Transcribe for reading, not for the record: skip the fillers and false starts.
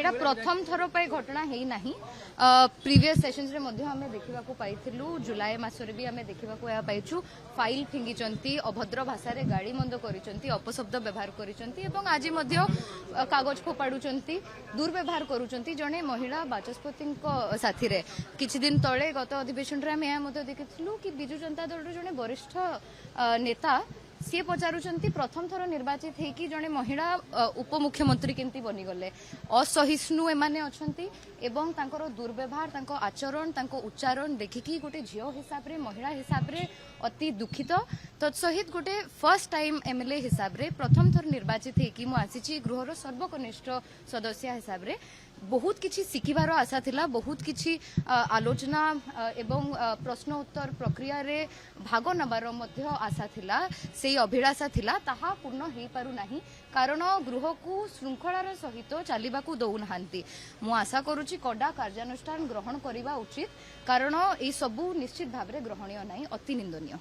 एटा प्रथम थर पे घटना है ना प्रीवियस सेशंस रे मध्य हमें देखा पाइलु जुलाई मासरे भी आम देखा पाइछु फाइल फिंगी अभद्र भाषा रे गाड़ी मंद कर अपशब्द व्यवहार कर आज कागज फोपाड़ुंट दुर्व्यवहार करुँच जड़े महिला बाचस्पति साथी रे किछि दिन तले गत अधिवेशन देखिलु कि बिजु जनता दल जड़े वरिष्ठ नेता सी पचारुंट प्रथम थर निर्वाचित होगी जड़े महिला उपमुख्यमंत्री केमती बनीगले असहिष्णु एमाने अछंती एवं तांकर दुर्व्यवहार तांको आचरण तांको उच्चारण देखिकी गोटे झियो हिसाब रे महिला हिसाब रे अति दुखित तत्सहित गोटे फर्स्ट टाइम एमएलए हिसाब रे प्रथम थर निर्वाचित होगी मु आसीची गृहर सर्वकनिष्ठ सदस्य हिसाब रे बहुत किछि शिखिबार आशा थिला बहुत किछि आलोचना एवं प्रश्न उत्तर प्रक्रिया रे भाग नबार मध्य आशा थिला से अभिलाषा थिला ताहा पूर्ण हेई पारु नाही कारण गृह को श्रृंखलार सहित चलिबाकू दउ नहांती मु आशा करूची कड़ा कार्यानुष्ठान ग्रहण करिबा उचित कारण ए सबु निश्चित भाव रे ग्रहणीय नाही अति निंदनीय।